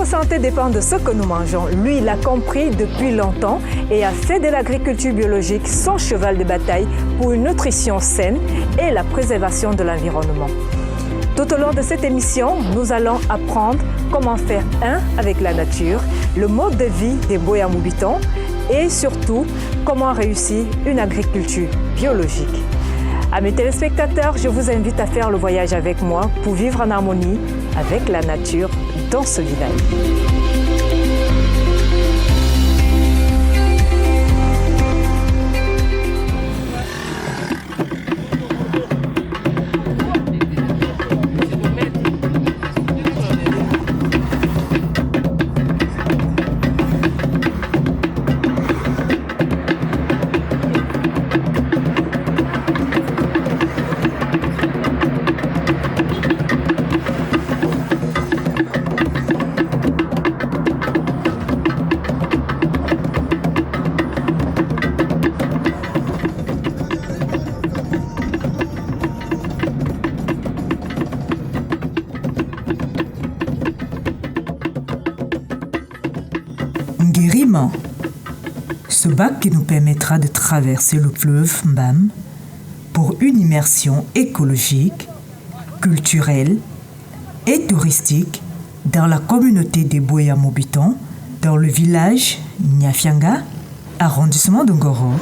Notre santé dépend de ce que nous mangeons. Lui, il l'a compris depuis longtemps et a fait de l'agriculture biologique son cheval de bataille pour une nutrition saine et la préservation de l'environnement. Tout au long de cette émission, nous allons apprendre comment faire un avec la nature, le mode de vie des Boya Moubitons et surtout comment réussir une agriculture biologique. À mes téléspectateurs, je vous invite à faire le voyage avec moi pour vivre en harmonie avec la nature dans ce village. Nguérima, ce bac qui nous permettra de traverser le fleuve Mbam pour une immersion écologique, culturelle et touristique dans la communauté des Boya Moubitons, dans le village Nyafianga, arrondissement de Ngoro.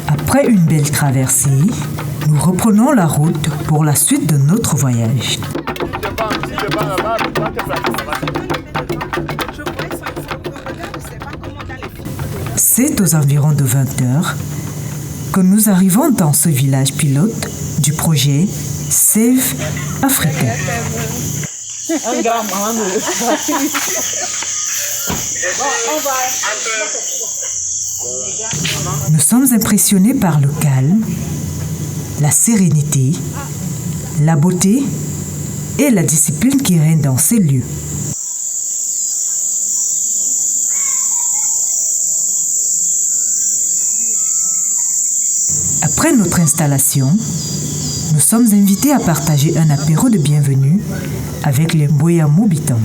Après une belle traversée, nous reprenons la route pour la suite de notre voyage. C'est aux environs de 20 heures que nous arrivons dans ce village pilote du projet Save Africa. Nous sommes impressionnés par le calme, la sérénité, la beauté et la discipline qui règnent dans ces lieux. Après notre installation, nous sommes invités à partager un apéro de bienvenue avec les Boya Moubitons.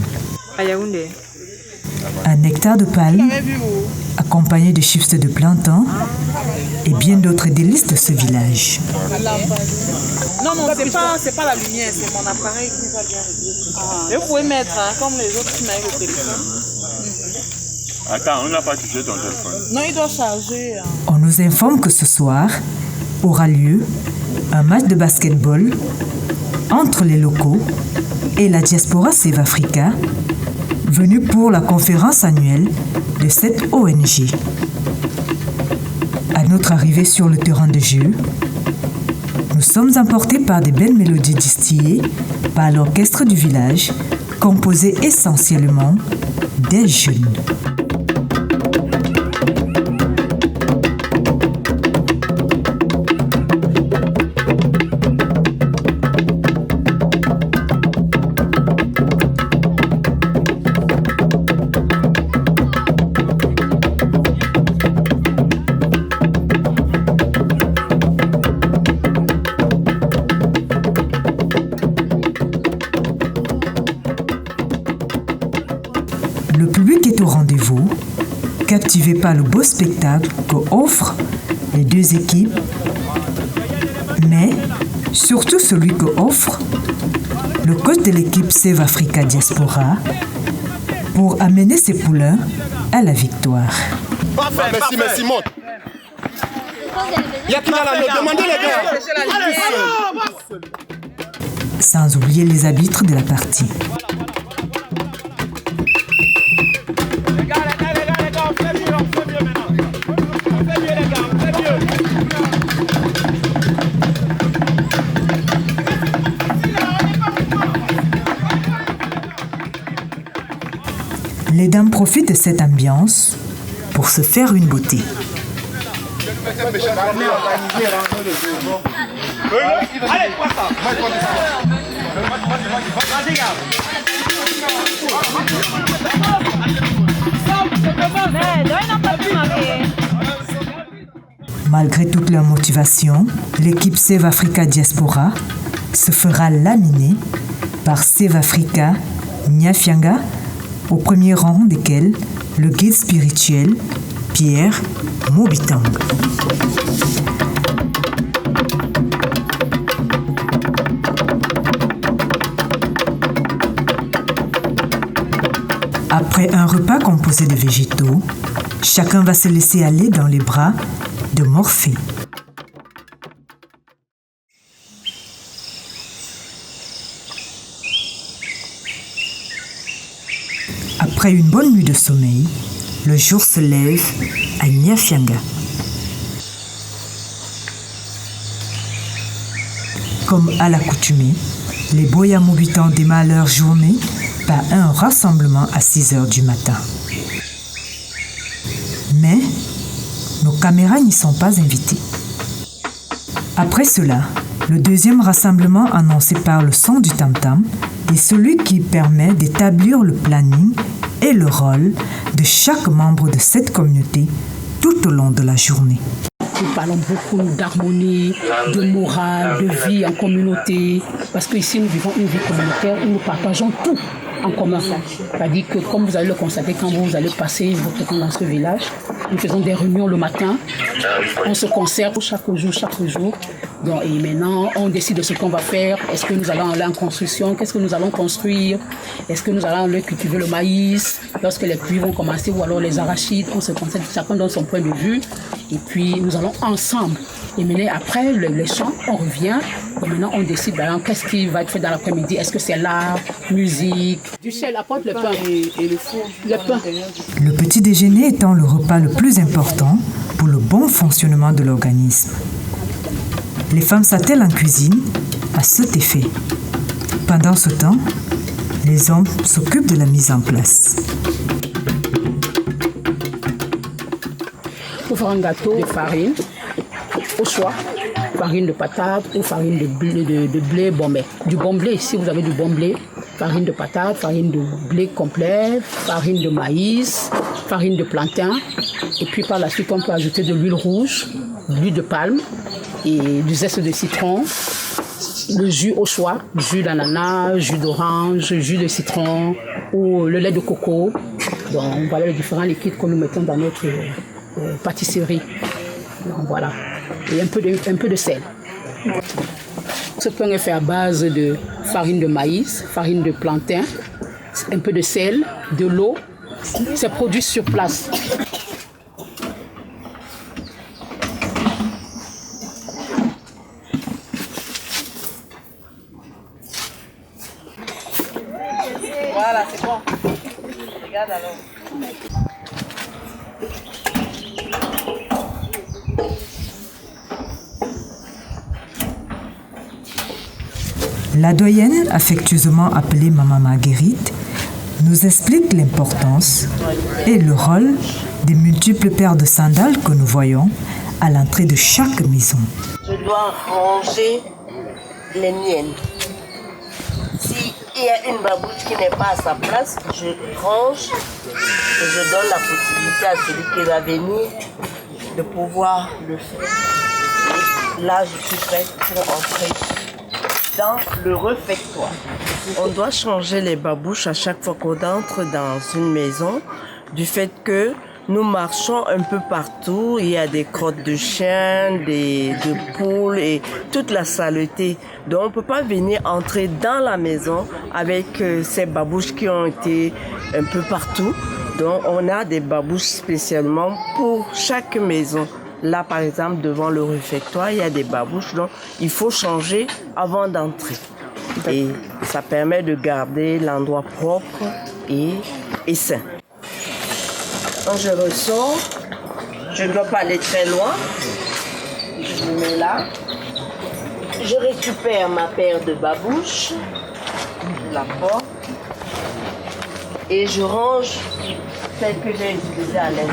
Un nectar de palme, accompagné de chips de plantain et bien d'autres délices de ce village. Non, c'est pas la lumière, c'est mon appareil qui va bien. Et vous pouvez mettre, comme les autres qui mettent le téléphone. Attends, on n'a pas touché ton téléphone. Non, il doit charger. On nous informe que ce soir aura lieu un match de basketball entre les locaux et la diaspora Save Africa, venue pour la conférence annuelle de cette ONG. À notre arrivée sur le terrain de jeu, nous sommes emportés par des belles mélodies distillées par l'orchestre du village, composé essentiellement des jeunes. Le public est au rendez-vous, captivé par le beau spectacle qu'offre les deux équipes, mais surtout celui que offre le coach de l'équipe Save Africa Diaspora pour amener ses poulains à la victoire. Merci, monte. Il y a qui là, demandez les gars. Sans oublier les arbitres de la partie. Les dames profitent de cette ambiance pour se faire une beauté. Malgré toute leur motivation, l'équipe Save Africa Diaspora se fera laminer par Save Africa Nyafianga, au premier rang desquels le guide spirituel Pierre Mobitang. Après un repas composé de végétaux, chacun va se laisser aller dans les bras de Morphée. Après une bonne nuit de sommeil, le jour se lève à Nyafianga. Comme à l'accoutumée, les Boya Mobitans démarrent leur journée par un rassemblement à 6 heures du matin. Mais nos caméras n'y sont pas invitées. Après cela, le deuxième rassemblement annoncé par le son du tam-tam est celui qui permet d'établir le planning et le rôle de chaque membre de cette communauté tout au long de la journée. Nous parlons beaucoup d'harmonie, de morale, de vie en communauté, parce qu'ici nous vivons une vie communautaire où nous partageons tout en commun. C'est-à-dire que comme vous allez le constater quand vous allez passer votre temps dans ce village, nous faisons des réunions le matin, on se concerte chaque jour. Donc, et maintenant, on décide de ce qu'on va faire. Est-ce que nous allons aller en construction? Qu'est-ce que nous allons construire? Est-ce que nous allons aller cultiver le maïs lorsque les pluies vont commencer ou alors les arachides? On se concerte, chacun donne son point de vue. Et puis, nous allons ensemble. Et maintenant, après les champs, on revient. Et maintenant, on décide, qu'est-ce qui va être fait dans l'après-midi? Est-ce que c'est l'art, musique? Du sel, apporte le pain. Et le four. Le pain. Le petit déjeuner étant le repas le plus important pour le bon fonctionnement de l'organisme. Les femmes s'attellent en cuisine à cet effet. Pendant ce temps, les hommes s'occupent de la mise en place. Pour faire un gâteau de farine, au choix, farine de patate ou farine de blé bombé. Du bon blé, si vous avez du bon blé, farine de patate, farine de blé complet, farine de maïs, farine de plantain. Et puis par la suite, on peut ajouter de l'huile rouge, de l'huile de palme et du zeste de citron, le jus au choix, jus d'ananas, jus d'orange, jus de citron ou le lait de coco. Donc voilà les différents liquides que nous mettons dans notre pâtisserie. Donc voilà. Et un peu de sel. Ce pain est fait à base de farine de maïs, farine de plantain, un peu de sel, de l'eau. C'est produit sur place. Voilà, c'est bon. Regarde alors. La doyenne, affectueusement appelée Maman Marguerite, nous explique l'importance et le rôle des multiples paires de sandales que nous voyons à l'entrée de chaque maison. Je dois ranger les miennes. S'il y a une babouche qui n'est pas à sa place, je range et je donne la possibilité à celui qui va venir de pouvoir le faire. Et là, je suis prête pour entrer dans le réfectoire. On doit changer les babouches à chaque fois qu'on entre dans une maison, du fait que nous marchons un peu partout. Il y a des crottes de chiens, de poules et toute la saleté. Donc on ne peut pas venir entrer dans la maison avec ces babouches qui ont été un peu partout. Donc on a des babouches spécialement pour chaque maison. Là par exemple devant le réfectoire, il y a des babouches, donc il faut changer avant d'entrer. Et ça permet de garder l'endroit propre et sain. Quand je ressors, je ne dois pas aller très loin. Je me mets là. Je récupère ma paire de babouches. Je la porte. Et je range celle que j'ai utilisée à l'intérieur.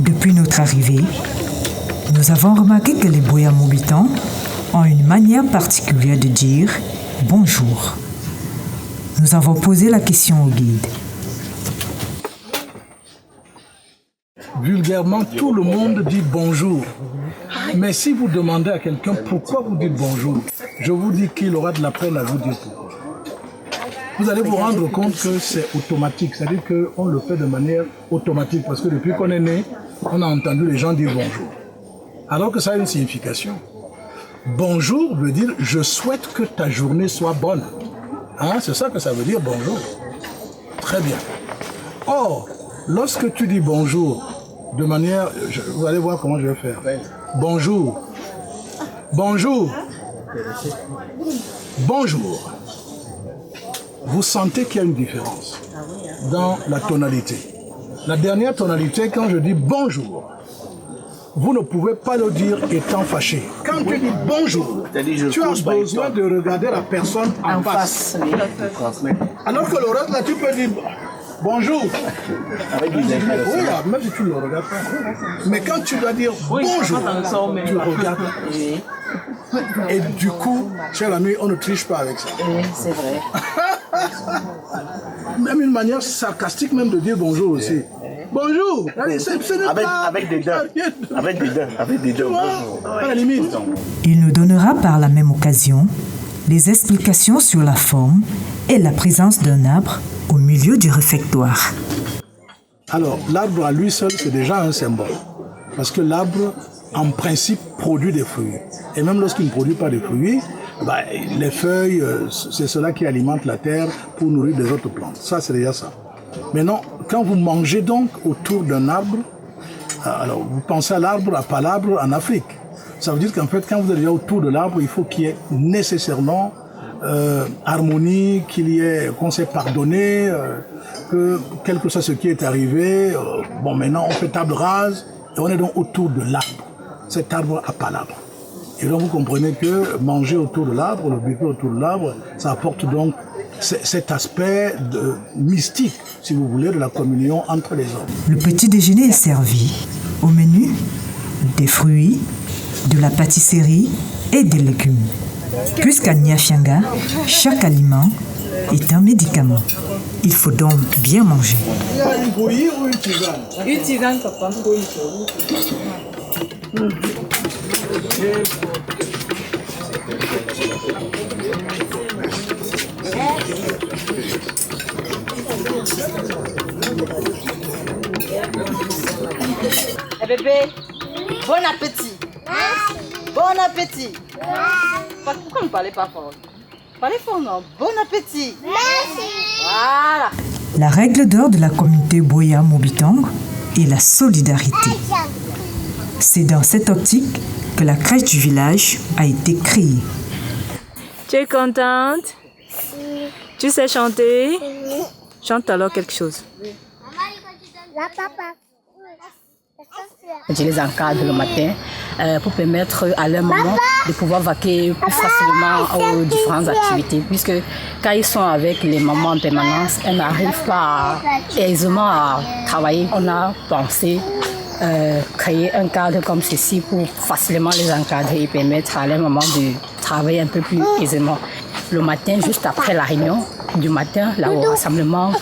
Depuis notre arrivée, nous avons remarqué que les Boyam habitants ont une manière particulière de dire bonjour. Nous avons posé la question au guide. Vulgairement, tout le monde dit bonjour. Mais si vous demandez à quelqu'un pourquoi vous dites bonjour, je vous dis qu'il aura de la peine à vous dire pourquoi. Vous allez vous rendre compte que c'est automatique, c'est-à-dire qu'on le fait de manière automatique parce que depuis qu'on est né, on a entendu les gens dire bonjour. Alors que ça a une signification. Bonjour veut dire je souhaite que ta journée soit bonne. Hein, c'est ça que ça veut dire bonjour. Très bien. Or, lorsque tu dis bonjour de manière, vous allez voir comment je vais faire. Bonjour. Bonjour. Bonjour. Vous sentez qu'il y a une différence dans la tonalité. La dernière tonalité, quand je dis bonjour, vous ne pouvez pas le dire étant fâché. Quand tu dis bonjour, tu as besoin de regarder la personne en face. Alors que le reste, là, tu peux dire bonjour. Avec oui, même si tu ne le regardes pas. Mais quand tu dois dire bonjour, tu regardes. Et du coup, cher ami, on ne triche pas avec ça. Oui, c'est vrai. Même une manière sarcastique même de dire bonjour aussi. Bonjour. Avec des dents. Avec des dents. À la limite. Il nous donnera par la même occasion les explications sur la forme et la présence d'un arbre au milieu du réfectoire. Alors, l'arbre à lui seul, c'est déjà un symbole. Parce que l'arbre, en principe, produit des fruits. Et même lorsqu'il ne produit pas de fruits, les feuilles, c'est cela qui alimente la terre pour nourrir des autres plantes. Ça, c'est déjà ça. Maintenant, quand vous mangez donc autour d'un arbre, alors vous pensez à l'arbre, à pas l'arbre en Afrique. Ça veut dire qu'en fait, quand vous êtes déjà autour de l'arbre, il faut qu'il y ait nécessairement harmonie, qu'on s'est pardonné, que quel que soit ce qui est arrivé, maintenant on fait table rase et on est donc autour de l'arbre. Cet arbre à pas l'arbre. Et donc vous comprenez que manger autour de l'arbre, le buffet autour de l'arbre, ça apporte donc cet aspect mystique, si vous voulez, de la communion entre les hommes. Le petit déjeuner est servi. Au menu, des fruits, de la pâtisserie et des légumes. Puisqu'à Niafianga, chaque aliment est un médicament. Il faut donc bien manger. Il y a une bouillie ou une tisane? Une tisane, papa. Eh bébé, bon appétit. Bon appétit. Pourquoi ne parlez pas fort? Parlez fort, non? Bon appétit. Merci. Voilà. La règle d'or de la communauté Boya Mobitang est la solidarité. C'est dans cette optique que la crèche du village a été créée. Tu es contente? Tu sais chanter? Chante alors quelque chose. Je les encadre le matin pour permettre à leur maman de pouvoir vaquer plus facilement aux différentes activités. Puisque quand ils sont avec les mamans en permanence, elles n'arrivent pas aisément à travailler. On a pensé créer un cadre comme ceci pour facilement les encadrer et permettre à leur maman de travailler un peu plus aisément. Le matin, juste après la réunion du matin, là au rassemblement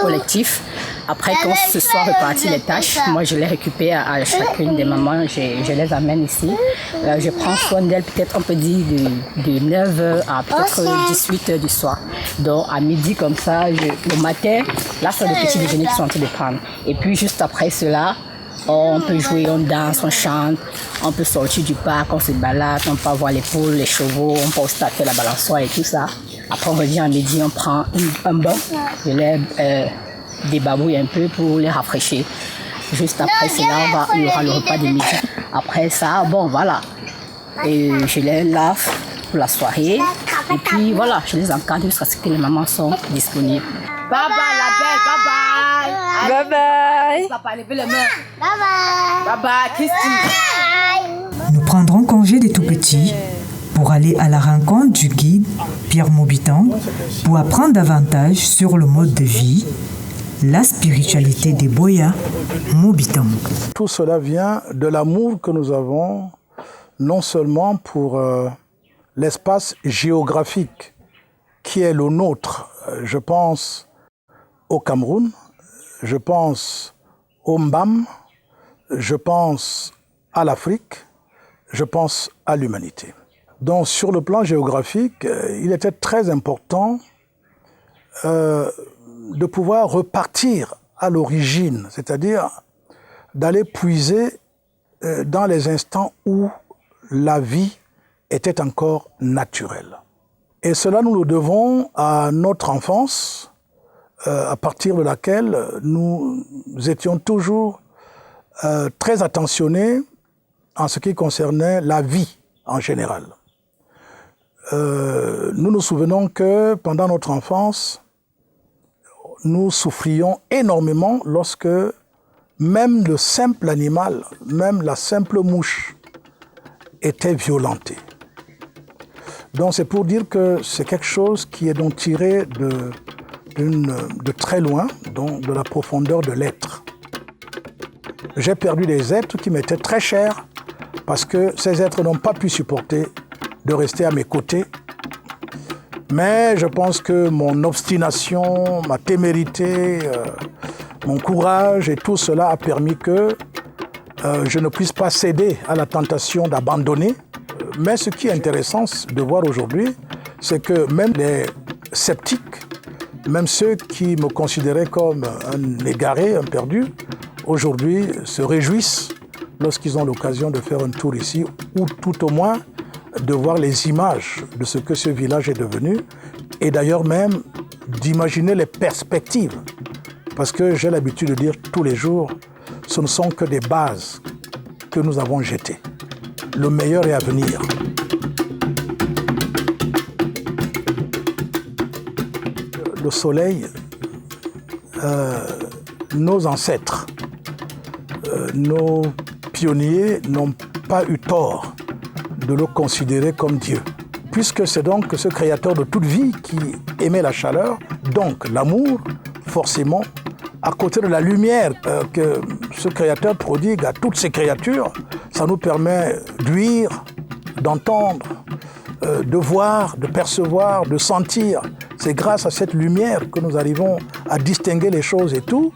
collectif, après qu'on se soit reparti les tâches, moi je les récupère à chacune des mamans, je les amène ici. Je prends soin d'elles, peut-être on peut dire de 9h à peut-être 18h du soir. Donc à midi comme ça, le matin, là c'est le petit déjeuner qu'ils sont en train de prendre. Et puis juste après cela, on peut jouer, on danse, on chante, on peut sortir du parc, on se balade, on peut voir les poules, les chevaux, on peut aussi taper la balançoire et tout ça. Après on revient à midi, on prend un bain, je les débabouille un peu pour les rafraîchir. Juste après cela, il y aura le repas de midi. Après ça, bon voilà, et je les lave pour la soirée. Et puis voilà, je les encadre jusqu'à ce que les mamans sont disponibles. Bye bye la belle, bye bye. Bye bye. Papa, levez les mains. Bye bye. Bye bye, Christine. Nous prendrons congé des tout-petits pour aller à la rencontre du guide Pierre Mobitang pour apprendre davantage sur le mode de vie, la spiritualité des Boya Mobitang. Tout cela vient de l'amour que nous avons non seulement pour l'espace géographique qui est le nôtre. Je pense au Cameroun, je pense au Mbam, je pense à l'Afrique, je pense à l'humanité. Donc sur le plan géographique, il était très important de pouvoir repartir à l'origine, c'est-à-dire d'aller puiser dans les instants où la vie était encore naturelle. Et cela, nous le devons à notre enfance, à partir de laquelle nous étions toujours très attentionnés en ce qui concernait la vie en général. Nous nous souvenons que pendant notre enfance, nous souffrions énormément lorsque même le simple animal, même la simple mouche, était violentée. Donc c'est pour dire que c'est quelque chose qui est donc tiré de très loin, donc de la profondeur de l'être. J'ai perdu des êtres qui m'étaient très chers parce que ces êtres n'ont pas pu supporter de rester à mes côtés. Mais je pense que mon obstination, ma témérité, mon courage et tout cela a permis que je ne puisse pas céder à la tentation d'abandonner. Mais ce qui est intéressant de voir aujourd'hui, c'est que même les sceptiques, même ceux qui me considéraient comme un égaré, un perdu, aujourd'hui se réjouissent lorsqu'ils ont l'occasion de faire un tour ici, ou tout au moins de voir les images de ce que ce village est devenu, et d'ailleurs même d'imaginer les perspectives. Parce que j'ai l'habitude de dire tous les jours, ce ne sont que des bases que nous avons jetées. Le meilleur est à venir. Le soleil, nos ancêtres, nos pionniers n'ont pas eu tort de le considérer comme Dieu. Puisque c'est donc ce créateur de toute vie qui aimait la chaleur, donc l'amour, forcément, à côté de la lumière que ce créateur prodigue à toutes ces créatures, ça nous permet d'ouïr, d'entendre, de voir, de percevoir, de sentir. C'est grâce à cette lumière que nous arrivons à distinguer les choses et tout.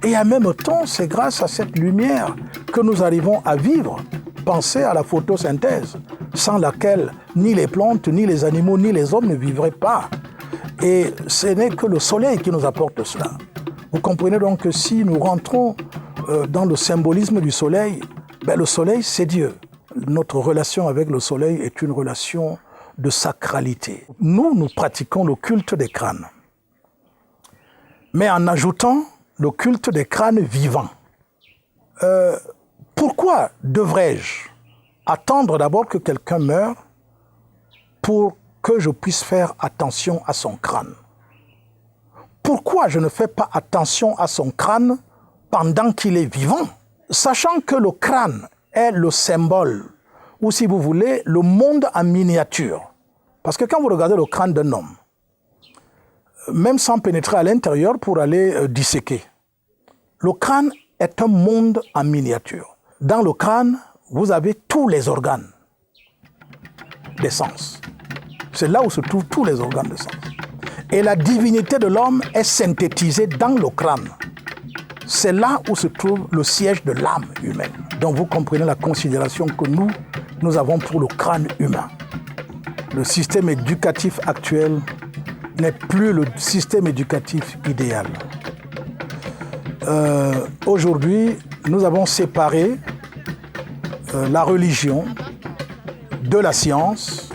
Et en même temps, c'est grâce à cette lumière que nous arrivons à vivre. Pensez à la photosynthèse, sans laquelle ni les plantes, ni les animaux, ni les hommes ne vivraient pas. Et ce n'est que le soleil qui nous apporte cela. Vous comprenez donc que si nous rentrons dans le symbolisme du soleil, le soleil, c'est Dieu. Notre relation avec le soleil est une relation de sacralité. Nous pratiquons le culte des crânes, mais en ajoutant le culte des crânes vivants. Pourquoi devrais-je attendre d'abord que quelqu'un meure pour que je puisse faire attention à son crâne? Pourquoi je ne fais pas attention à son crâne pendant qu'il est vivant, sachant que le crâne est le symbole, ou si vous voulez, le monde en miniature? Parce que quand vous regardez le crâne d'un homme, même sans pénétrer à l'intérieur pour aller disséquer, le crâne est un monde en miniature. Dans le crâne, vous avez tous les organes. des sens. C'est là où se trouvent tous les organes de sens. Et la divinité de l'homme est synthétisée dans le crâne. C'est là où se trouve le siège de l'âme humaine. Donc vous comprenez la considération que nous avons pour le crâne humain. Le système éducatif actuel n'est plus le système éducatif idéal. Aujourd'hui, nous avons séparé la religion de la science,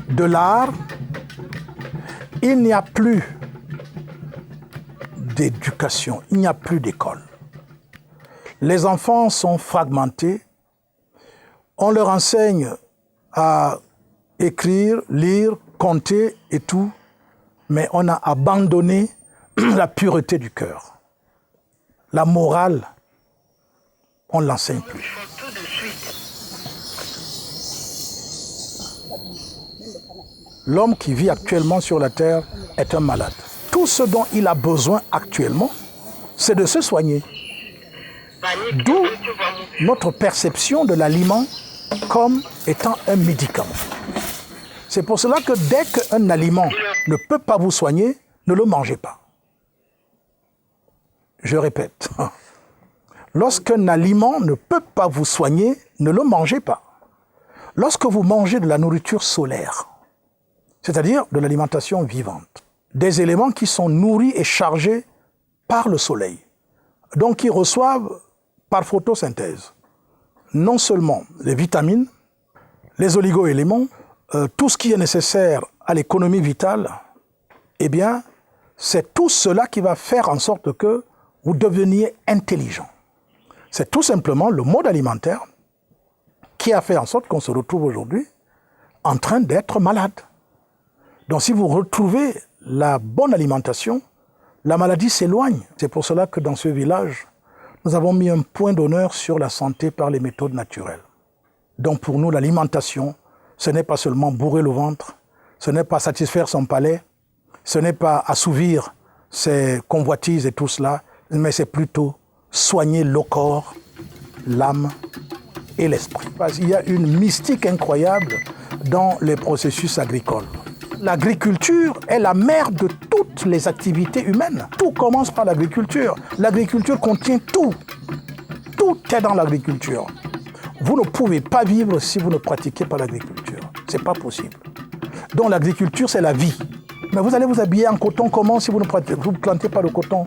de l'art. Il n'y a plus d'éducation, il n'y a plus d'école. Les enfants sont fragmentés. On leur enseigne à écrire, lire, compter et tout, mais on a abandonné la pureté du cœur. La morale, on ne l'enseigne plus. L'homme qui vit actuellement sur la terre est un malade. Tout ce dont il a besoin actuellement, c'est de se soigner. D'où notre perception de l'aliment comme étant un médicament. C'est pour cela que dès qu'un aliment ne peut pas vous soigner, ne le mangez pas. Je répète, lorsqu'un aliment ne peut pas vous soigner, ne le mangez pas. Lorsque vous mangez de la nourriture solaire, c'est-à-dire de l'alimentation vivante, des éléments qui sont nourris et chargés par le soleil, donc qui reçoivent par photosynthèse non seulement les vitamines, les oligo-éléments, tout ce qui est nécessaire à l'économie vitale, eh bien, c'est tout cela qui va faire en sorte que vous deveniez intelligent. C'est tout simplement le mode alimentaire qui a fait en sorte qu'on se retrouve aujourd'hui en train d'être malade. Donc si vous retrouvez la bonne alimentation, la maladie s'éloigne. C'est pour cela que dans ce village, nous avons mis un point d'honneur sur la santé par les méthodes naturelles. Donc pour nous, l'alimentation, ce n'est pas seulement bourrer le ventre, ce n'est pas satisfaire son palais, ce n'est pas assouvir ses convoitises et tout cela, mais c'est plutôt soigner le corps, l'âme et l'esprit. Parce qu'il y a une mystique incroyable dans les processus agricoles. L'agriculture est la mère de toutes les activités humaines. Tout commence par l'agriculture. L'agriculture contient tout. Tout est dans l'agriculture. Vous ne pouvez pas vivre si vous ne pratiquez pas l'agriculture. Ce n'est pas possible. Donc l'agriculture, c'est la vie. Mais vous allez vous habiller en coton comment si vous ne plantez pas le coton,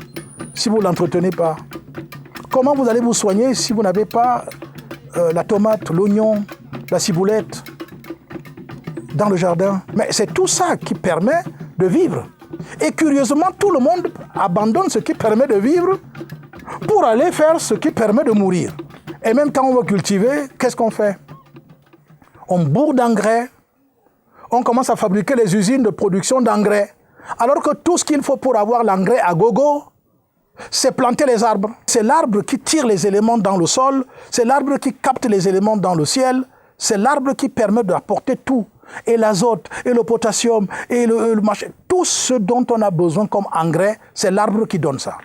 si vous ne l'entretenez pas? Comment vous allez vous soigner si vous n'avez pas la tomate, l'oignon, la ciboulette dans le jardin? Mais c'est tout ça qui permet de vivre. Et curieusement, tout le monde abandonne ce qui permet de vivre pour aller faire ce qui permet de mourir. Et même quand on va cultiver, qu'est-ce qu'on fait? On bourre d'engrais, on commence à fabriquer les usines de production d'engrais. Alors que tout ce qu'il faut pour avoir l'engrais à gogo, c'est planter les arbres. C'est l'arbre qui tire les éléments dans le sol, c'est l'arbre qui capte les éléments dans le ciel, c'est l'arbre qui permet d'apporter tout. Et l'azote, et le potassium, et le machin. Tout ce dont on a besoin comme engrais, c'est l'arbre qui donne ça.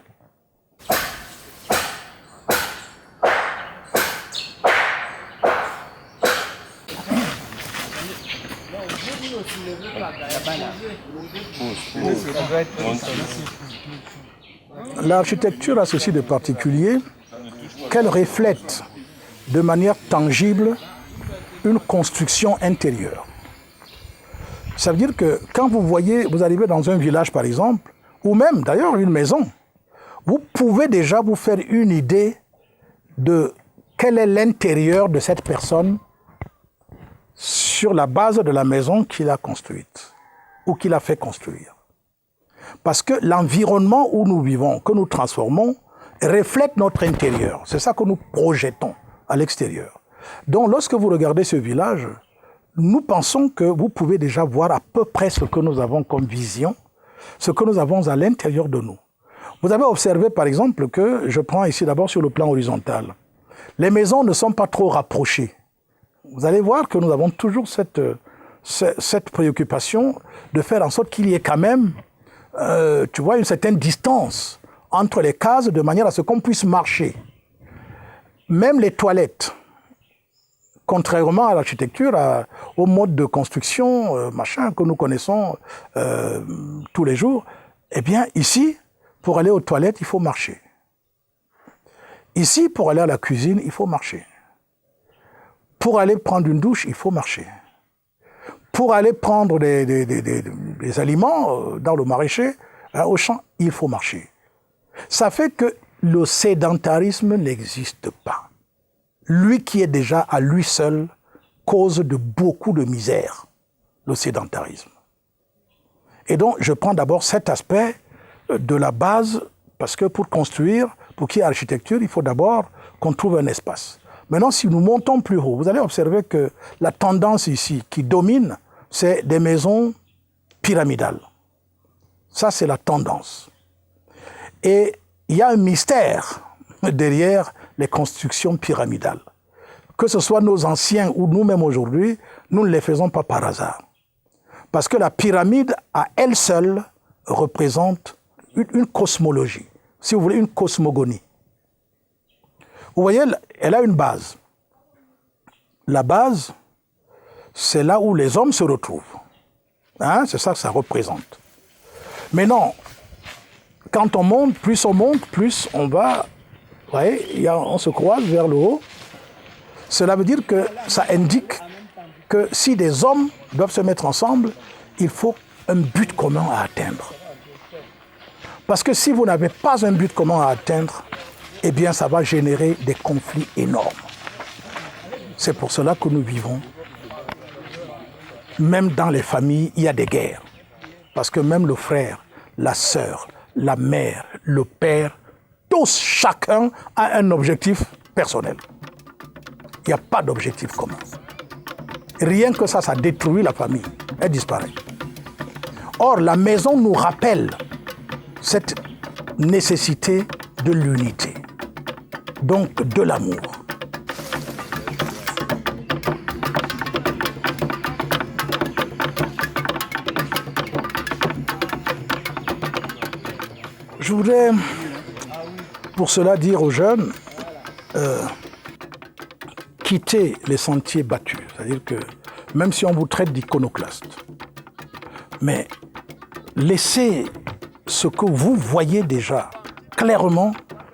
L'architecture a ceci de particulier qu'elle reflète de manière tangible une construction intérieure. Ça veut dire que quand vous arrivez dans un village par exemple, ou même d'ailleurs une maison, vous pouvez déjà vous faire une idée de quel est l'intérieur de cette personne sur la base de la maison qu'il a construite ou qu'il a fait construire. Parce que l'environnement où nous vivons, que nous transformons, reflète notre intérieur. C'est ça que nous projetons à l'extérieur. Donc lorsque vous regardez ce village, nous pensons que vous pouvez déjà voir à peu près ce que nous avons comme vision, ce que nous avons à l'intérieur de nous. Vous avez observé par exemple que, je prends ici d'abord sur le plan horizontal, les maisons ne sont pas trop rapprochées. Vous allez voir que nous avons toujours cette préoccupation de faire en sorte qu'il y ait quand même, une certaine distance entre les cases de manière à ce qu'on puisse marcher. Même les toilettes, Contrairement à l'architecture, au mode de construction, que nous connaissons tous les jours, eh bien, ici, pour aller aux toilettes, il faut marcher. Ici, pour aller à la cuisine, il faut marcher. Pour aller prendre une douche, il faut marcher. Pour aller prendre des aliments dans le maraîcher, au champ, il faut marcher. Ça fait que le sédentarisme n'existe pas. Lui qui est déjà à lui seul cause de beaucoup de misère, le sédentarisme. Et donc, je prends d'abord cet aspect de la base, parce que pour construire, pour qu'il y ait architecture, il faut d'abord qu'on trouve un espace. Maintenant, si nous montons plus haut, vous allez observer que la tendance ici qui domine, c'est des maisons pyramidales. Ça, c'est la tendance. Et il y a un mystère derrière les constructions pyramidales. Que ce soit nos anciens ou nous-mêmes aujourd'hui, nous ne les faisons pas par hasard. Parce que la pyramide, à elle seule, représente une cosmologie. Si vous voulez, une cosmogonie. Vous voyez, elle a une base. La base, c'est là où les hommes se retrouvent. Hein? C'est ça que ça représente. Mais non, quand on monte, plus on va, vous voyez, on se croise vers le haut. Cela veut dire que ça indique que si des hommes doivent se mettre ensemble, il faut un but commun à atteindre. Parce que si vous n'avez pas un but commun à atteindre, eh bien ça va générer des conflits énormes. C'est pour cela que nous vivons. Même dans les familles, il y a des guerres. Parce que même le frère, la sœur, la mère, le père, tous, chacun a un objectif personnel. Il n'y a pas d'objectif commun. Rien que ça détruit la famille. Elle disparaît. Or, la maison nous rappelle cette nécessité de l'unité, donc de l'amour. Je voudrais, pour cela, dire aux jeunes, quittez les sentiers battus. C'est-à-dire que même si on vous traite d'iconoclaste, mais laissez ce que vous voyez déjà clairement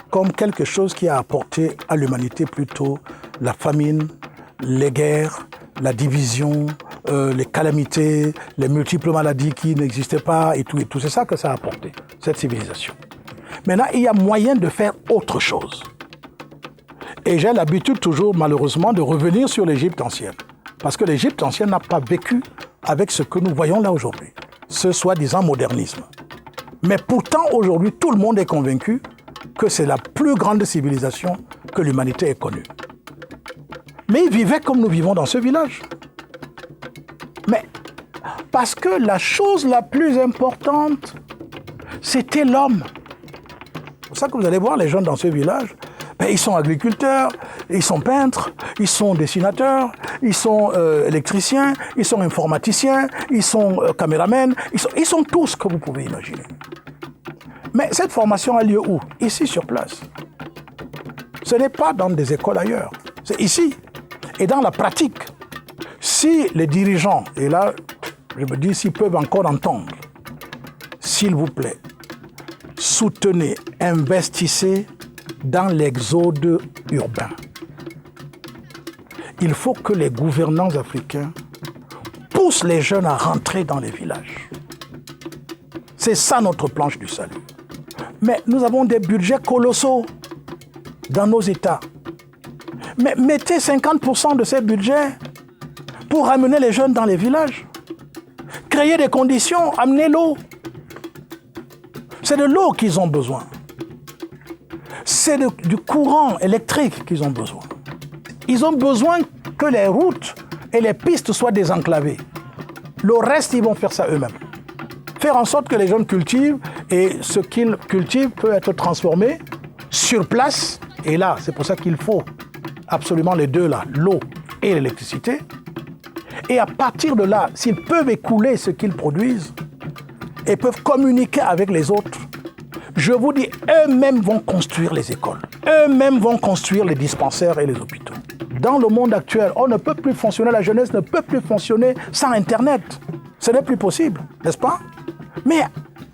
comme quelque chose qui a apporté à l'humanité plutôt la famine, les guerres, la division, les calamités, les multiples maladies qui n'existaient pas et tout. C'est ça que ça a apporté, cette civilisation. Maintenant, il y a moyen de faire autre chose. Et j'ai l'habitude toujours, malheureusement, de revenir sur l'Égypte ancienne. Parce que l'Égypte ancienne n'a pas vécu avec ce que nous voyons là aujourd'hui, ce soi-disant modernisme. Mais pourtant, aujourd'hui, tout le monde est convaincu que c'est la plus grande civilisation que l'humanité ait connue. Mais ils vivaient comme nous vivons dans ce village. Mais parce que la chose la plus importante, c'était l'homme. C'est pour ça que vous allez voir les jeunes dans ce village, ils sont agriculteurs, ils sont peintres, ils sont dessinateurs, ils sont électriciens, ils sont informaticiens, ils sont caméramens, ils sont tout ce que vous pouvez imaginer. Mais cette formation a lieu où? Ici, sur place. Ce n'est pas dans des écoles ailleurs, c'est ici. Et dans la pratique, si les dirigeants, et là, je me dis s'ils peuvent encore entendre, s'il vous plaît, soutenez, investissez dans l'exode urbain. Il faut que les gouvernants africains poussent les jeunes à rentrer dans les villages. C'est ça notre planche du salut. Mais nous avons des budgets colossaux dans nos États. Mais mettez 50% de ces budgets pour amener les jeunes dans les villages. Créez des conditions, amenez l'eau. C'est de l'eau qu'ils ont besoin. C'est du courant électrique qu'ils ont besoin. Ils ont besoin que les routes et les pistes soient désenclavées. Le reste, ils vont faire ça eux-mêmes. Faire en sorte que les jeunes cultivent et ce qu'ils cultivent peut être transformé sur place. Et là, c'est pour ça qu'il faut absolument les deux là, l'eau et l'électricité. Et à partir de là, s'ils peuvent écouler ce qu'ils produisent et peuvent communiquer avec les autres, je vous dis, eux-mêmes vont construire les écoles. Eux-mêmes vont construire les dispensaires et les hôpitaux. dans le monde actuel, on ne peut plus fonctionner, la jeunesse ne peut plus fonctionner sans Internet. Ce n'est plus possible, n'est-ce pas? Mais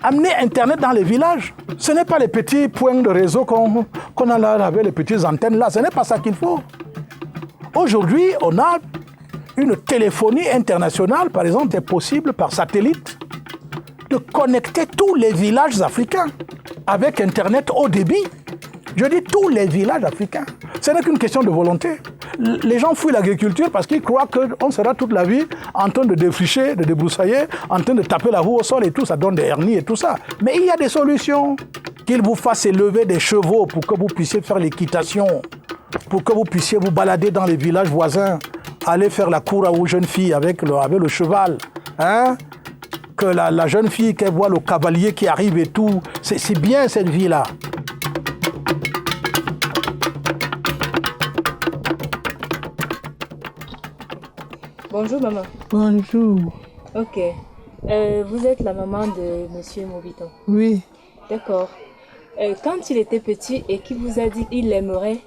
amener Internet dans les villages, ce n'est pas les petits points de réseau qu'on a là avec les petites antennes là, ce n'est pas ça qu'il faut. Aujourd'hui, on a une téléphonie internationale, par exemple, est possible par satellite de connecter tous les villages africains avec Internet haut débit. Je dis tous les villages africains. Ce n'est qu'une question de volonté. Les gens fuient l'agriculture parce qu'ils croient qu'on sera toute la vie en train de défricher, de débroussailler, en train de taper la roue au sol et tout, ça donne des hernies et tout ça. Mais il y a des solutions. Qu'ils vous fassent élever des chevaux pour que vous puissiez faire l'équitation, pour que vous puissiez vous balader dans les villages voisins, aller faire la cour aux jeunes filles avec le cheval. Hein? Que la jeune fille, qu'elle voit le cavalier qui arrive et tout. C'est bien cette vie-là. Bonjour maman. Bonjour. Ok. Vous êtes la maman de Monsieur Mobiton. Oui. D'accord. Quand il était petit et qu'il vous a dit qu'il aimerait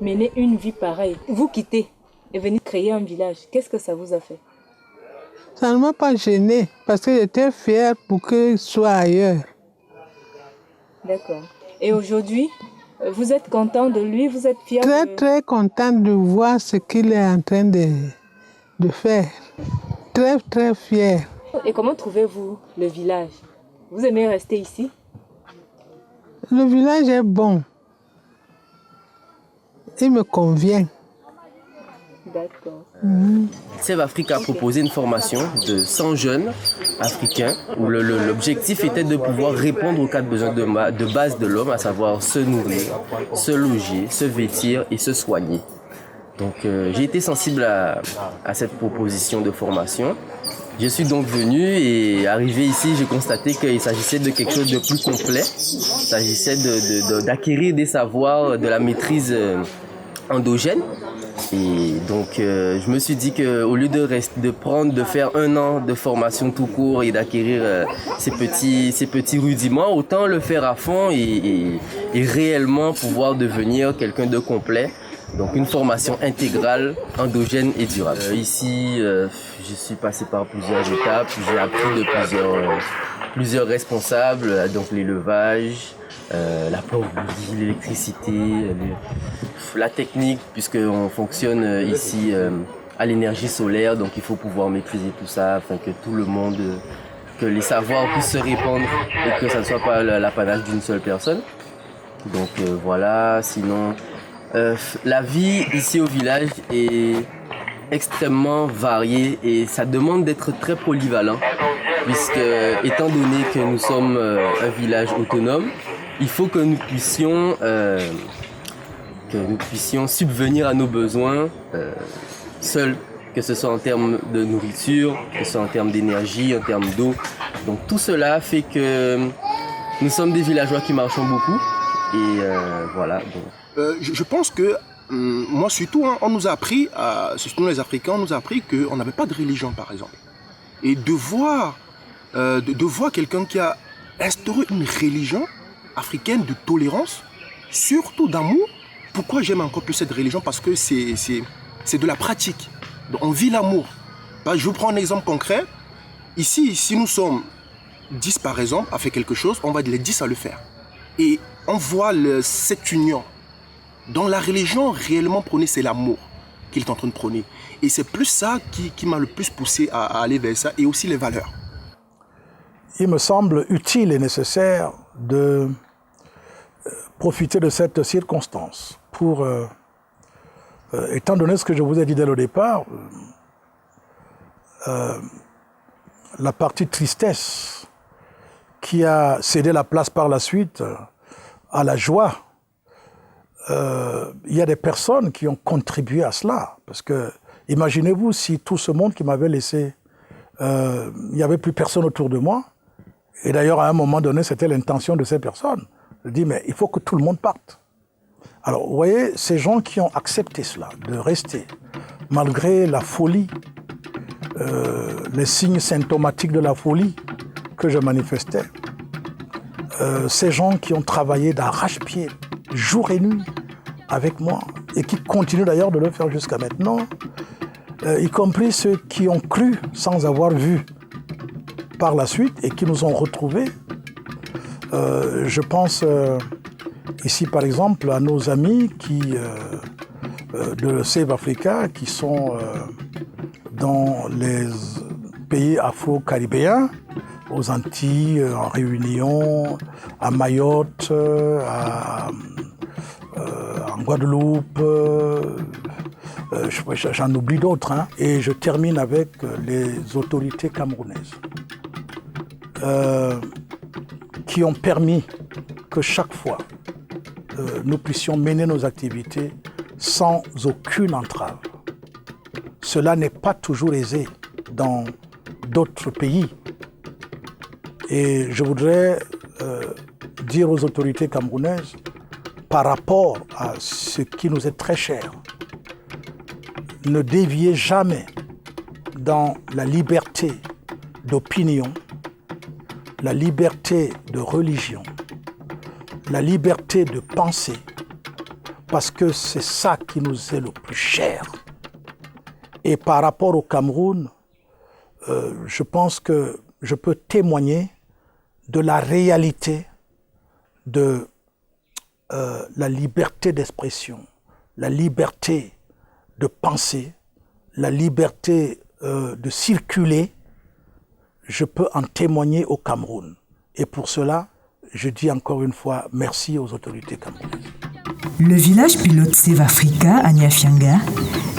mener une vie pareille, vous quittez et venir créer un village, qu'est-ce que ça vous a fait? Ça ne m'a pas gêné parce que j'étais fière pour qu'il soit ailleurs. D'accord. Et aujourd'hui, vous êtes content de lui, vous êtes fier Très contente de voir ce qu'il est en train de faire. Très fière. Et comment trouvez-vous le village? Vous aimez rester ici? Le village est bon. Il me convient. D'accord. Save Afrique a proposé une formation de 100 jeunes africains où l'objectif était de pouvoir répondre aux 4 besoins de base de l'homme, à savoir se nourrir, se loger, se vêtir et se soigner. Donc j'ai été sensible à cette proposition de formation. Je suis donc venu et arrivé ici, j'ai constaté qu'il s'agissait de quelque chose de plus complet. Il s'agissait d'acquérir des savoirs, de la maîtrise endogène. Et donc je me suis dit qu'au lieu de faire 1 an de formation tout court et d'acquérir ces petits rudiments, autant le faire à fond et réellement pouvoir devenir quelqu'un de complet. Donc une formation intégrale, endogène et durable. Ici, je suis passé par plusieurs étapes, j'ai appris de plusieurs responsables, donc l'élevage, la plomberie, l'électricité, la technique, puisqu'on fonctionne ici à l'énergie solaire, donc il faut pouvoir maîtriser tout ça afin que tout le monde, que les savoirs puissent se répandre et que ça ne soit pas l'apanage d'une seule personne. Donc voilà, sinon... la vie ici au village est extrêmement variée et ça demande d'être très polyvalent puisque étant donné que nous sommes un village autonome, il faut que nous puissions subvenir à nos besoins seuls, que ce soit en termes de nourriture, que ce soit en termes d'énergie, en termes d'eau. Donc tout cela fait que nous sommes des villageois qui marchons beaucoup et voilà. Donc. Je pense que, moi surtout, on nous a appris, surtout les Africains, on nous a appris qu'on n'avait pas de religion, par exemple. Et de voir quelqu'un qui a instauré une religion africaine de tolérance, surtout d'amour. Pourquoi j'aime encore plus cette religion? Parce que c'est de la pratique. Donc, on vit l'amour. Je vous prends un exemple concret. Ici, si nous sommes 10 par exemple à faire quelque chose, on va être les 10 à le faire. Et on voit cette union. Dans la religion, réellement prôner, c'est l'amour qu'il est en train de prôner. Et c'est plus ça qui m'a le plus poussé à aller vers ça, et aussi les valeurs. Il me semble utile et nécessaire de profiter de cette circonstance pour, étant donné ce que je vous ai dit dès le départ, la partie tristesse qui a cédé la place par la suite à la joie. Il y a des personnes qui ont contribué à cela. Parce que, imaginez-vous si tout ce monde qui m'avait laissé, il n'y avait plus personne autour de moi. Et d'ailleurs, à un moment donné, c'était l'intention de ces personnes. Je dis, mais il faut que tout le monde parte. Alors, vous voyez, ces gens qui ont accepté cela, de rester, malgré la folie, les signes symptomatiques de la folie que je manifestais, ces gens qui ont travaillé d'arrache-pied, jour et nuit, avec moi, et qui continuent d'ailleurs de le faire jusqu'à maintenant, y compris ceux qui ont cru sans avoir vu par la suite et qui nous ont retrouvés. Je pense ici par exemple à nos amis de Save Africa qui sont dans les pays afro-caribéens, aux Antilles, en Réunion, à Mayotte, en Guadeloupe, j'en oublie d'autres. Hein. Et je termine avec les autorités camerounaises qui ont permis que chaque fois nous puissions mener nos activités sans aucune entrave. Cela n'est pas toujours aisé dans d'autres pays. Et je voudrais dire aux autorités camerounaises, par rapport à ce qui nous est très cher, ne déviez jamais dans la liberté d'opinion, la liberté de religion, la liberté de penser, parce que c'est ça qui nous est le plus cher. Et par rapport au Cameroun, je pense que je peux témoigner de la réalité de la liberté d'expression, la liberté de penser, la liberté de circuler. Je peux en témoigner au Cameroun. Et pour cela, je dis encore une fois merci aux autorités camerounaises. Le village pilote Save Africa à Niafianga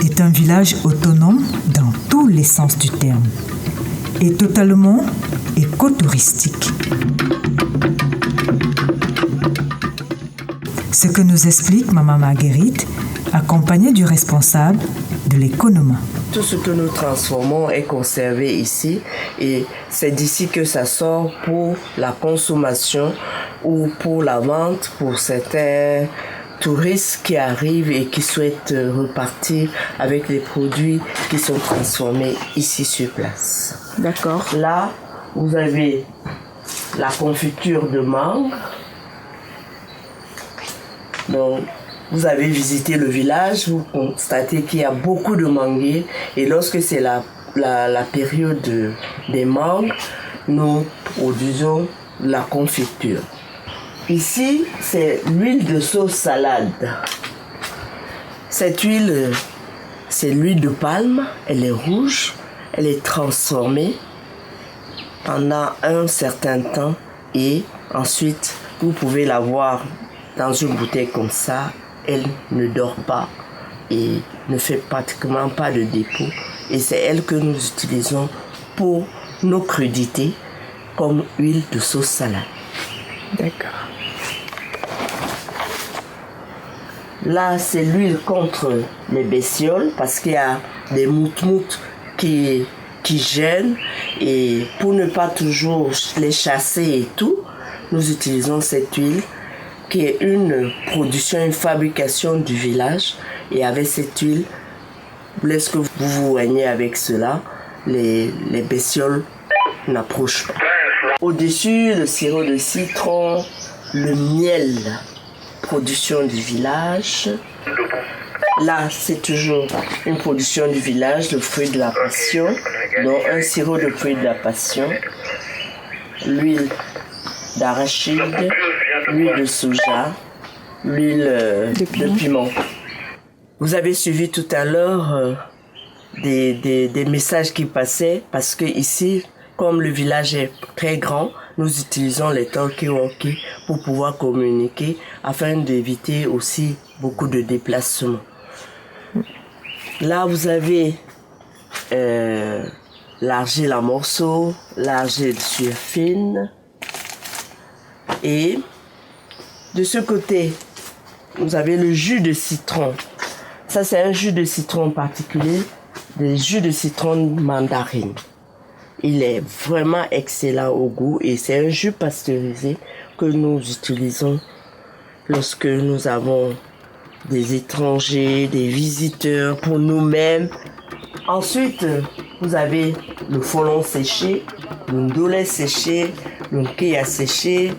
est un village autonome dans tous les sens du terme et totalement écotouristique. Ce que nous explique Maman Marguerite, accompagnée du responsable de l'économie. Tout ce que nous transformons est conservé ici et c'est d'ici que ça sort pour la consommation ou pour la vente pour certains touristes qui arrivent et qui souhaitent repartir avec les produits qui sont transformés ici sur place. D'accord. Là, vous avez la confiture de mangue. Donc, vous avez visité le village, vous constatez qu'il y a beaucoup de manguiers et lorsque c'est la période des mangues, nous produisons la confiture. Ici, c'est l'huile de sauce salade. Cette huile, c'est l'huile de palme, elle est rouge, elle est transformée pendant un certain temps et ensuite, vous pouvez la voir dans une bouteille comme ça. Elle ne dort pas et ne fait pratiquement pas de dépôt. Et c'est elle que nous utilisons pour nos crudités comme huile de sauce salade. D'accord. Là, c'est l'huile contre les bestioles parce qu'il y a des moutmoutes qui gênent. Et pour ne pas toujours les chasser et tout, nous utilisons cette huile qui est une production, une fabrication du village. Et avec cette huile, lorsque vous vous baignez avec cela, les bestioles n'approchent pas. Au-dessus, le sirop de citron, le miel, production du village. Là, c'est toujours une production du village, le fruit de la passion, donc un sirop de fruit de la passion, l'huile d'arachide, l'huile de soja, l'huile de piment. Vous avez suivi tout à l'heure des messages qui passaient parce que ici, comme le village est très grand, nous utilisons les talkie-walkie pour pouvoir communiquer afin d'éviter aussi beaucoup de déplacements. Là, vous avez l'argile en morceaux, l'argile sur fine. Et de ce côté, vous avez le jus de citron. Ça, c'est un jus de citron particulier, des jus de citron mandarine. Il est vraiment excellent au goût et c'est un jus pasteurisé que nous utilisons lorsque nous avons des étrangers, des visiteurs, pour nous-mêmes. Ensuite, vous avez le folon séché, le ndolé séché, le nkeya séché.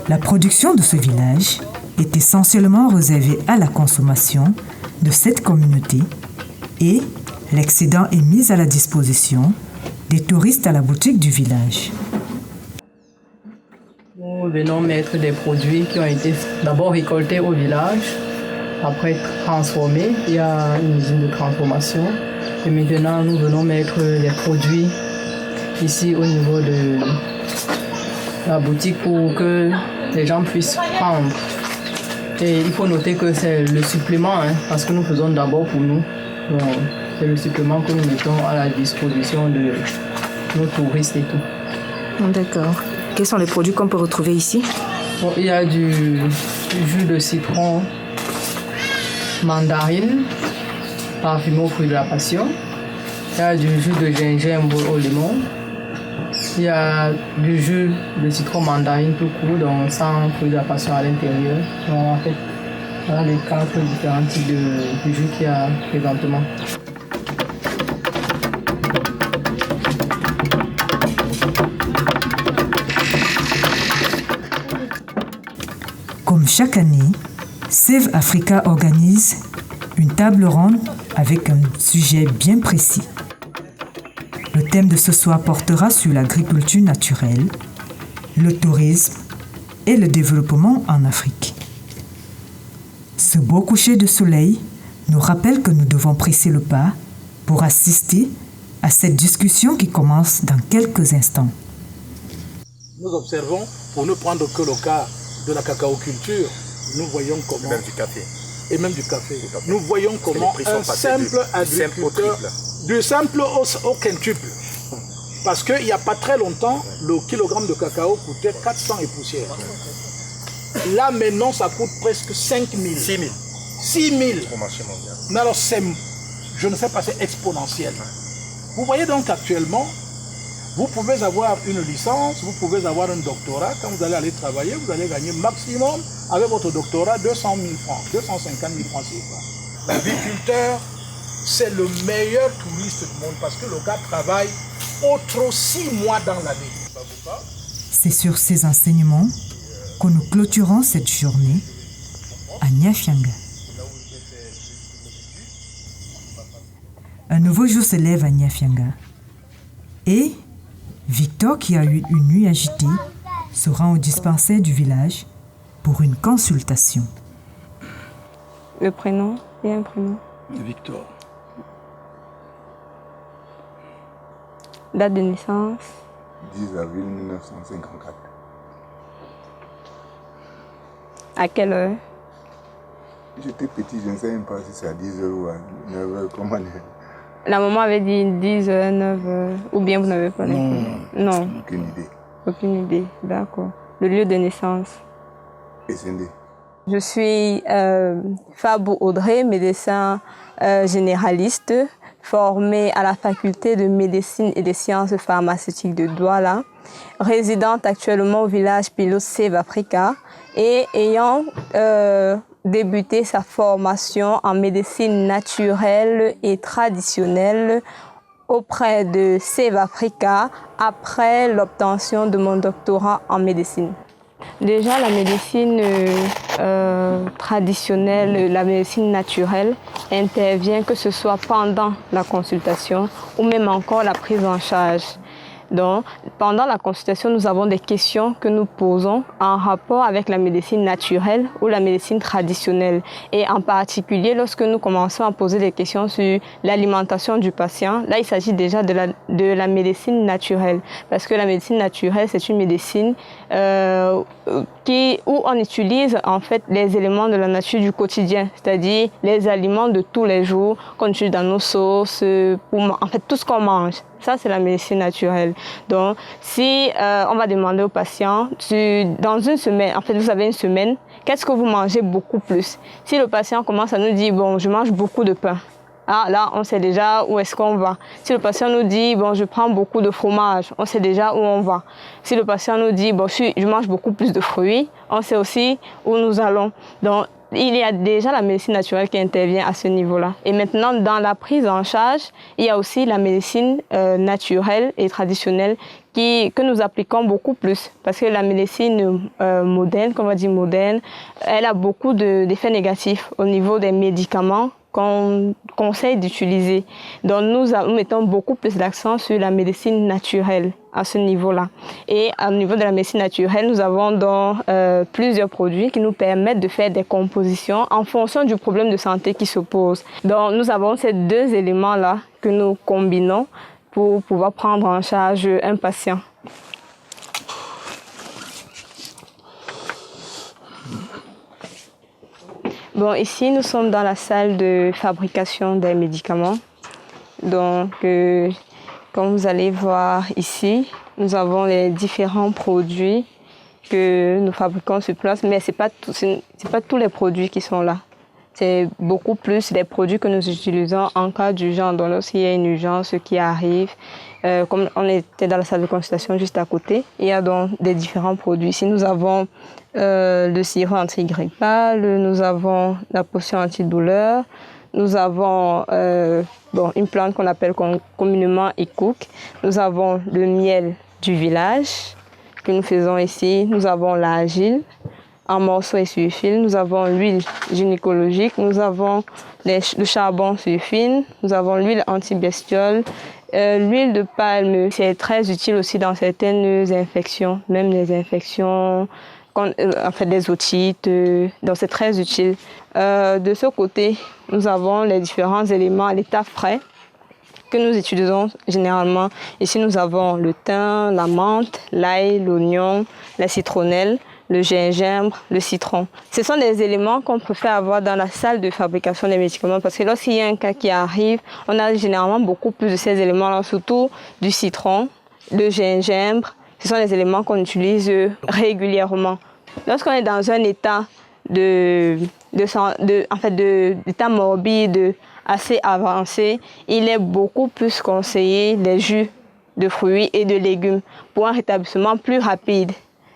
La production de ce village est essentiellement réservé à la consommation de cette communauté et l'excédent est mis à la disposition des touristes à la boutique du village. Nous venons mettre des produits qui ont été d'abord récoltés au village, après transformés. Il y a une usine de transformation. Et maintenant, nous venons mettre les produits ici au niveau de la boutique pour que les gens puissent prendre. Et il faut noter que c'est le supplément, parce que nous faisons d'abord pour nous. Donc, c'est le supplément que nous mettons à la disposition de nos touristes et tout. D'accord. Quels sont les produits qu'on peut retrouver ici? Bon, il y a du jus de citron, mandarine, parfumé au fruit de la passion. Il y a du jus de gingembre au limon. Il y a du jus de citron mandarine tout court, donc sans fruit de la passion à l'intérieur. Donc en fait, voilà les 4 différents types de jus qu'il y a présentement. Comme chaque année, Save Africa organise une table ronde avec un sujet bien précis. Le thème de ce soir portera sur l'agriculture naturelle, le tourisme et le développement en Afrique. Ce beau coucher de soleil nous rappelle que nous devons presser le pas pour assister à cette discussion qui commence dans quelques instants. Nous observons, pour ne prendre que le cas de la cacaoculture, nous voyons comment... Même du café. Et même du café. Nous voyons comment un simple agriculteur, du simple au quintuple. Parce qu'il n'y a pas très longtemps, le kilogramme de cacao coûtait 400 et poussière. Là maintenant, ça coûte presque 5 000. 6 000. 6 000. Mais alors, je ne sais pas, c'est exponentiel. Vous voyez donc actuellement, vous pouvez avoir une licence, vous pouvez avoir un doctorat. Quand vous allez aller travailler, vous allez gagner maximum, avec votre doctorat, 200 000 francs, 250 000 francs CFA. L'agriculteur, c'est le meilleur touriste du monde parce que le gars travaille autre 6 mois dans l'année. C'est sur ces enseignements que nous clôturons cette journée à Niafianga. Un nouveau jour se lève à Niafianga et Victor, qui a eu une nuit agitée, se rend au dispensaire du village pour une consultation. Le prénom? Il y a un prénom? Victor. Date de naissance? 10 avril 1954. À quelle heure? J'étais petit, je ne sais même pas si c'est à 10h ou à 9h, comment dire. La maman avait dit 10h, 9h, ou bien vous n'avez pas l'info? Non. Aucune idée. Aucune idée, d'accord. Le lieu de naissance? SND. Je suis Fabou Audrey, médecin généraliste, formée à la faculté de médecine et des sciences pharmaceutiques de Douala, résidente actuellement au village pilote Save Africa et ayant débuté sa formation en médecine naturelle et traditionnelle auprès de Save Africa après l'obtention de mon doctorat en médecine. Déjà, la médecine traditionnelle, la médecine naturelle intervient que ce soit pendant la consultation ou même encore la prise en charge. Donc, pendant la consultation, nous avons des questions que nous posons en rapport avec la médecine naturelle ou la médecine traditionnelle. Et en particulier, lorsque nous commençons à poser des questions sur l'alimentation du patient, là, il s'agit déjà de la médecine naturelle. Parce que la médecine naturelle, c'est une médecine où on utilise en fait les éléments de la nature du quotidien, c'est-à-dire les aliments de tous les jours qu'on utilise dans nos sauces, en fait tout ce qu'on mange. Ça, c'est la médecine naturelle. Donc, si on va demander au patient, dans une semaine, en fait, vous avez une semaine, qu'est-ce que vous mangez beaucoup plus? Si le patient commence à nous dire, bon, je mange beaucoup de pain, ah, là, on sait déjà où est-ce qu'on va. Si le patient nous dit, bon, je prends beaucoup de fromage, on sait déjà où on va. Si le patient nous dit, bon, je mange beaucoup plus de fruits, on sait aussi où nous allons. Donc, il y a déjà la médecine naturelle qui intervient à ce niveau-là. Et maintenant, dans la prise en charge, il y a aussi la médecine naturelle et traditionnelle que nous appliquons beaucoup plus. Parce que la médecine moderne, comme on dit moderne, elle a beaucoup d'effets négatifs au niveau des médicaments qu'on conseille d'utiliser. Donc nous mettons beaucoup plus d'accent sur la médecine naturelle à ce niveau-là. Et au niveau de la médecine naturelle, nous avons donc plusieurs produits qui nous permettent de faire des compositions en fonction du problème de santé qui se pose. Donc nous avons ces deux éléments-là que nous combinons pour pouvoir prendre en charge un patient. Bon, ici, nous sommes dans la salle de fabrication des médicaments. Donc, comme vous allez voir ici, nous avons les différents produits que nous fabriquons sur place, mais ce n'est pas tous les produits qui sont là. C'est beaucoup plus des produits que nous utilisons en cas d'urgence. Donc, lorsqu'il y a une urgence qui arrive, comme on était dans la salle de consultation juste à côté, il y a donc des différents produits. Ici, nous avons le sirop antigrippal, nous avons la potion antidouleur, nous avons une plante qu'on appelle communément Ikouk, nous avons le miel du village que nous faisons ici, nous avons l'argile en morceaux et sur fil, nous avons l'huile gynécologique, nous avons le charbon sur fil, nous avons l'huile anti-bestiole, l'huile de palme. C'est très utile aussi dans certaines infections, même les infections, des otites, donc c'est très utile. De ce côté, nous avons les différents éléments à l'état frais que nous utilisons généralement. Ici, nous avons le thym, la menthe, l'ail, l'oignon, la citronnelle, le gingembre, le citron. Ce sont des éléments qu'on préfère avoir dans la salle de fabrication des médicaments parce que lorsqu'il y a un cas qui arrive, on a généralement beaucoup plus de ces éléments-là, surtout du citron, le gingembre. Ce sont des éléments qu'on utilise régulièrement. Lorsqu'on est dans un état d'état morbide assez avancé, il est beaucoup plus conseillé les jus de fruits et de légumes pour un rétablissement plus rapide.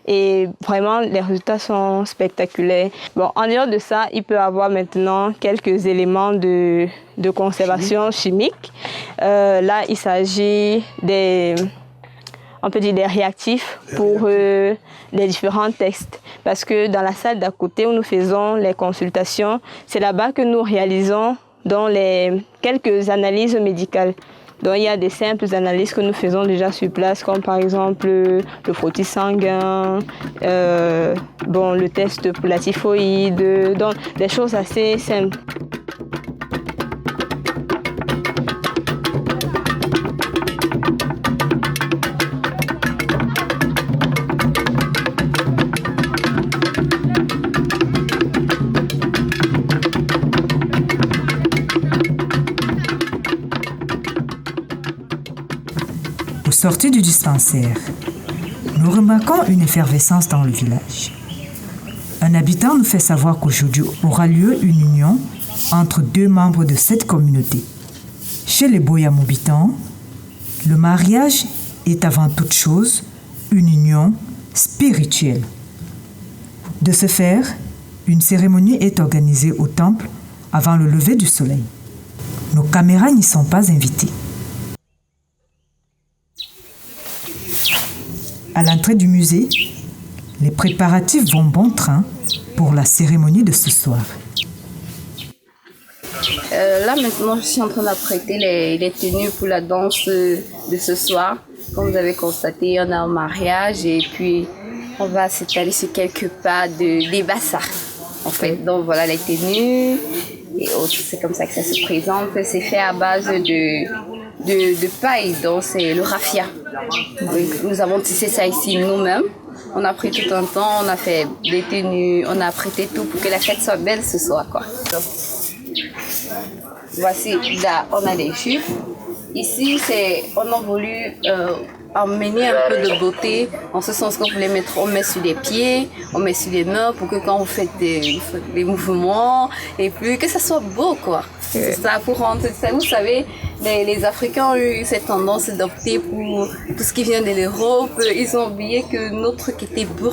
Et vraiment, les résultats sont spectaculaires. Bon, en dehors de ça, il peut y avoir maintenant quelques éléments de conservation chimique. Là, il s'agit des réactifs pour les différents textes. Parce que dans la salle d'à côté où nous faisons les consultations, c'est là-bas que nous réalisons dans quelques analyses médicales. Donc il y a des simples analyses que nous faisons déjà sur place, comme par exemple le frottis sanguin, le test pour la typhoïde, donc des choses assez simples. Sortie du dispensaire, nous remarquons une effervescence dans le village. Un habitant nous fait savoir qu'aujourd'hui aura lieu une union entre deux membres de cette communauté. Chez les Boyamobitans, le mariage est avant toute chose une union spirituelle. De ce faire, une cérémonie est organisée au temple avant le lever du soleil. Nos caméras n'y sont pas invitées. À l'entrée du musée, les préparatifs vont bon train pour la cérémonie de ce soir. Là maintenant, je suis en train d'apprêter les tenues pour la danse de ce soir. Comme vous avez constaté, on a un mariage et puis on va s'étaler sur quelques pas des bassas. En fait, donc voilà les tenues et autres. C'est comme ça que ça se présente. C'est fait à base de paille, donc c'est le raffia. Donc, nous avons tissé ça ici nous-mêmes. On a pris tout un temps, on a fait des tenues, on a apprêté tout pour que la fête soit belle ce soir, quoi. Donc, voici, là, on a les jupes. Ici, on a voulu emmener un peu de beauté, en ce sens qu'on voulait mettre, on met sur les pieds, on met sur les mains pour que quand vous faites des mouvements, et puis que ça soit beau, quoi. C'est ça, pour rendre ça. Vous savez, les Africains ont eu cette tendance d'opter pour tout ce qui vient de l'Europe. Ils ont oublié que notre truc était beau.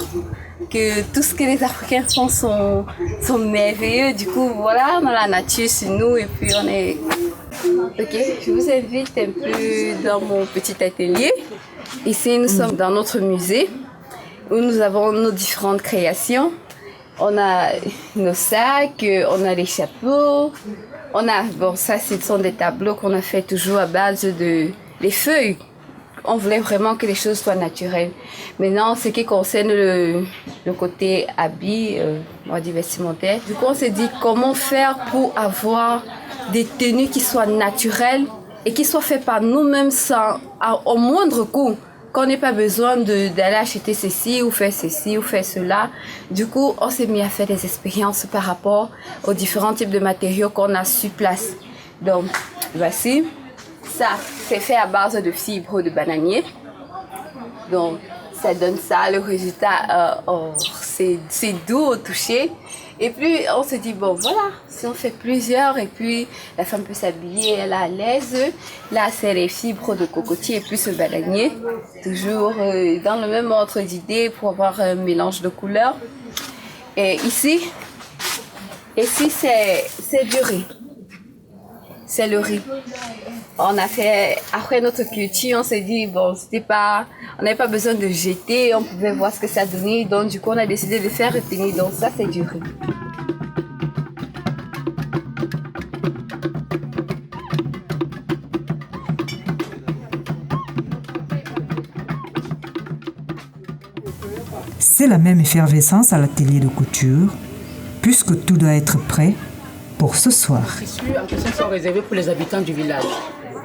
que tout ce que les Africains font sont merveilleux. Du coup, voilà, on a la nature sur nous et puis on est... Ok, je vous invite un peu dans mon petit atelier. Ici, nous sommes dans notre musée où nous avons nos différentes créations. On a nos sacs, on a les chapeaux, on a, bon ça ce sont des tableaux qu'on a fait toujours à base de les feuilles. On voulait vraiment que les choses soient naturelles. Maintenant, ce qui concerne le côté habit, on va dire vestimentaire, du coup on s'est dit comment faire pour avoir des tenues qui soient naturelles et qui soient faites par nous-mêmes au moindre coût. Qu'on n'ait pas besoin d'aller acheter ceci ou faire cela. Du coup, on s'est mis à faire des expériences par rapport aux différents types de matériaux qu'on a sur place. Donc, voici. Ça, c'est fait à base de fibres de bananier. Donc, ça donne ça. Le résultat, c'est doux au toucher. Et puis, on se dit, bon, voilà, si on fait plusieurs, et puis la femme peut s'habiller, elle est à l'aise. Là, c'est les fibres de cocotier et puis ce bananier. Toujours dans le même ordre d'idée pour avoir un mélange de couleurs. Et ici c'est du riz. C'est le riz. On a fait, après notre culture, on s'est dit, bon, on n'avait pas besoin de jeter, on pouvait voir ce que ça donnait. Donc, du coup, on a décidé de faire retenir. Donc, ça, c'est du riz. C'est la même effervescence à l'atelier de couture, puisque tout doit être prêt pour ce soir. Les tissus en question sont réservés pour les habitants du village.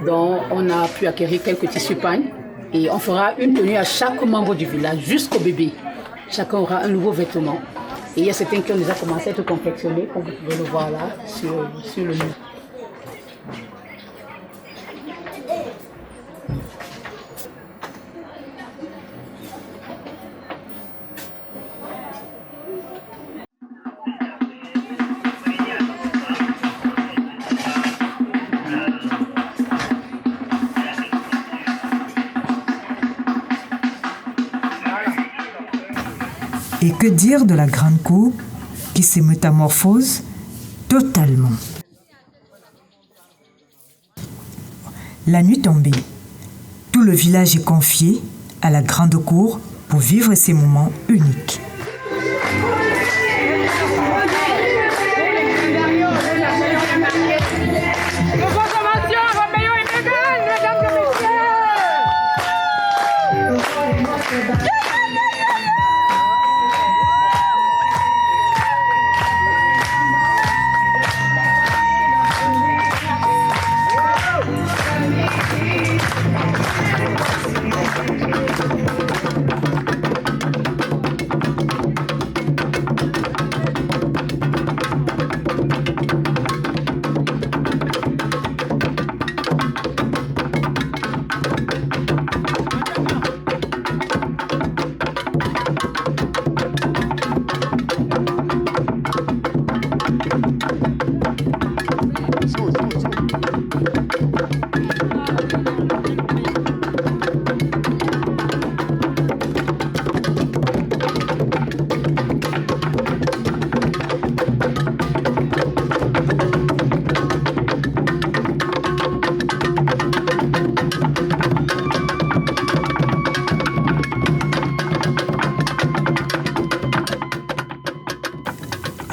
Donc, on a pu acquérir quelques tissus pagnes et on fera une tenue à chaque membre du village, jusqu'au bébé. Chacun aura un nouveau vêtement. Et il y a certains qui ont déjà commencé à être confectionnés, comme vous pouvez le voir là, sur le mur. Et que dire de la grande cour qui se métamorphose totalement. La nuit tombée, tout le village est confié à la grande cour pour vivre ces moments uniques.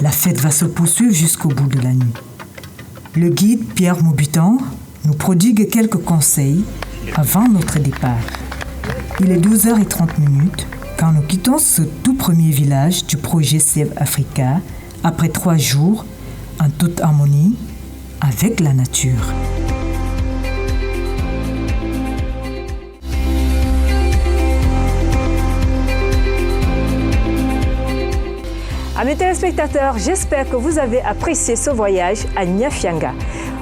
La fête va se poursuivre jusqu'au bout de la nuit. Le guide Pierre Maubutan nous prodigue quelques conseils avant notre départ. Il est 12h30 quand nous quittons ce tout premier village du projet Save Africa après 3 jours en toute harmonie avec la nature. Amis téléspectateurs, j'espère que vous avez apprécié ce voyage à Nyafianga.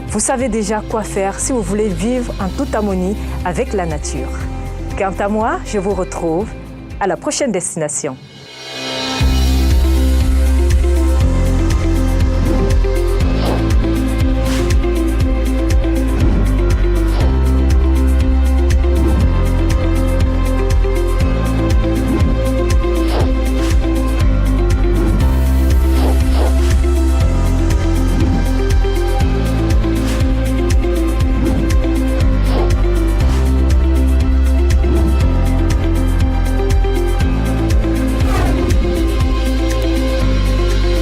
Vous savez déjà quoi faire si vous voulez vivre en toute harmonie avec la nature. Quant à moi, je vous retrouve à la prochaine destination.